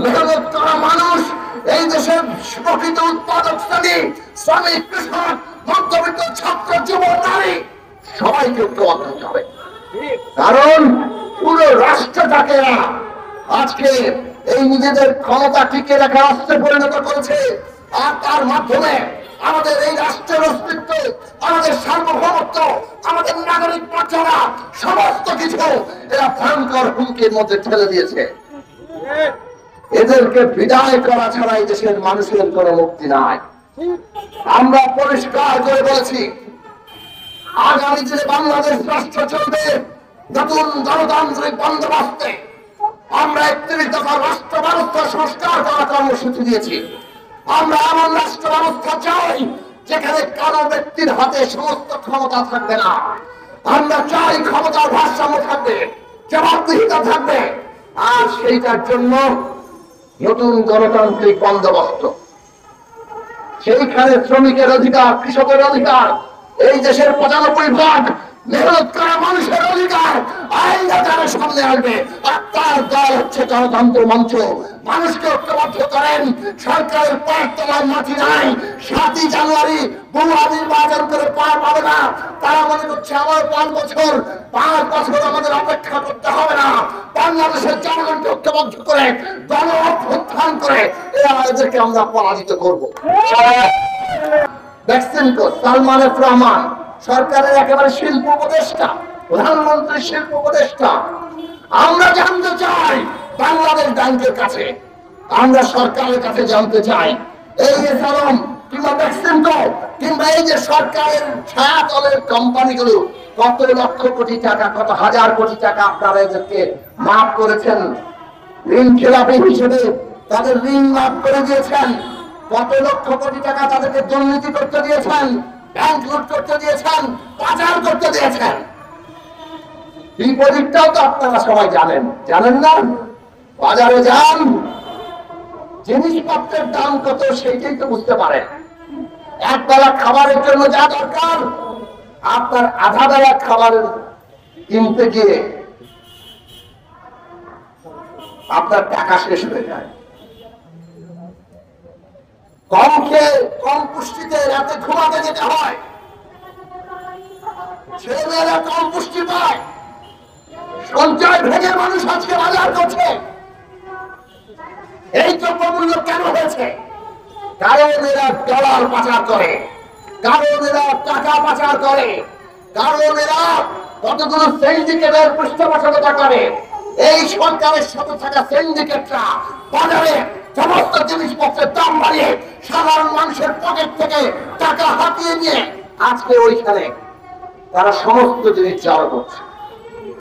মেহনত করা মানুষ, এই দেশের প্রকৃত উৎপাদক শ্রেণী, শ্রমিক, কৃষক, মধ্যবিত্ত, ছাত্র, যুব, নারী সবাইকে ঐক্যবদ্ধ হতে হবে। কারণ পুরো রাষ্ট্রটাকে আজকে এই নিজেদের ক্ষমতা টিকিয়ে রাখার অস্ত্রে পরিণত করেছে, আর তার মাধ্যমে আমাদের এই রাষ্ট্রের অস্তিত্ব, আমাদের সার্বভৌমত্ব, আমাদের নাগরিক মর্যাদা সমস্ত কিছু এরা ভয়ঙ্কর হুমকির মধ্যে ঠেলে দিয়েছে। এদেরকে বিদায় করা ছাড়া এই দেশের মানুষের কোনো মুক্তি নাই। আমরা পরিষ্কার করে বলেছি, আগামী দিনে বাংলাদেশ রাষ্ট্র চলবে নতুন গণতান্ত্রিক বন্দোবস্তে। আমরা 31 দফার রাষ্ট্র ব্যবস্থা সংস্কার করার কর্মসূচি দিয়েছি। আমরা এমন রাষ্ট্র ব্যবস্থা চাই যেখানে কারো ব্যক্তির হাতে সমস্ত ক্ষমতা থাকবে না। আমরা চাই ক্ষমতার ভারসাম্য থাকবে, জবাবদিহিতা থাকবে, আর সেইটার জন্য নতুন গণতান্ত্রিক বন্দোবস্ত। সেইখানে শ্রমিকের অধিকার, কৃষকের অধিকার, এই দেশের 95% মেহনত করা মানুষের অধিকার আইনের সামনে আসবে। আর তার দল হচ্ছে গণতন্ত্র মঞ্চ। মানুষকে ঐক্যবদ্ধ করেন। সরকারের পায়ের তলায় মাটি নাই। 7ই জানুয়ারি বহু নির্বাচন করে পার পাবে না। তারা মনে করছে আমার 5 বছর আমাদের অপেক্ষা করতে হবে না। বাংলাদেশের জনগণকে ঐক্যবদ্ধ করে গণ অভ্যুত্থান করে এদেরকে আমরা পরাজিত করবো। দেখছেন তো সালমান এফ রহমান সরকারের একেবারে শিল্প উপদেষ্টা, প্রধানমন্ত্রীর শিল্প উপদেষ্টা। আমরা জানতে চাই বাংলাদেশ ব্যাংকের কাছে, আমরা সরকারের কাছে জানতে চাই এই যে সালাম কিংবা দেখছেন তো কিংবা এই যে সরকারের ছায়াতলের কোম্পানিগুলো কত লক্ষ কোটি টাকা, কত হাজার কোটি টাকা আপনারা এদেরকে মাফ করেছেন, ঋণ খেলাপি হিসেবে তাদের ঋণ মাফ করে দিয়েছেন। কত লক্ষ কোটি টাকা তাদেরকে দুর্নীতি করতে দিয়েছেন, ব্যাংক লুট করতে দিয়েছেন, পাচার করতে দিয়েছেন। বিপরীতটাও তো আপনারা সবাই জানেন, জানেন না? বাজারে যান, জিনিসপত্রের দাম কত সেইটাই তো বুঝতে পারেন। এক বেলা খাবারের জন্য যা দরকার, আপনার আধা বেলা খাবার কিনতে গিয়ে আপনার টাকা শেষ হয়ে যায়। কম খেয়ে কম পুষ্টিতে রাতে ঘুমাতে যেতে হয়, ছেলেমেয়েরা কম পুষ্টি পায়, সঞ্চয় ভেঙে মানুষ আজকে বাজার করছে। এই দ্রব্যমূল্য কেন হয়েছে? কারণ এরা ডলার পাচার করে, কারণ এরা টাকা পাচার করে, কারণ এরা কতগুলো সিন্ডিকেটের পৃষ্ঠপোষকতা করে। এই সরকারের সাথে থাকা সিন্ডিকেটরা বাজারে সমস্ত জিনিসপত্রের দাম বাড়িয়ে সাধারণ মানুষের পকেট থেকে টাকা হাতিয়ে নিয়ে আজকে ওইখানে তারা সমস্ত জিনিস চাওয়া করছে।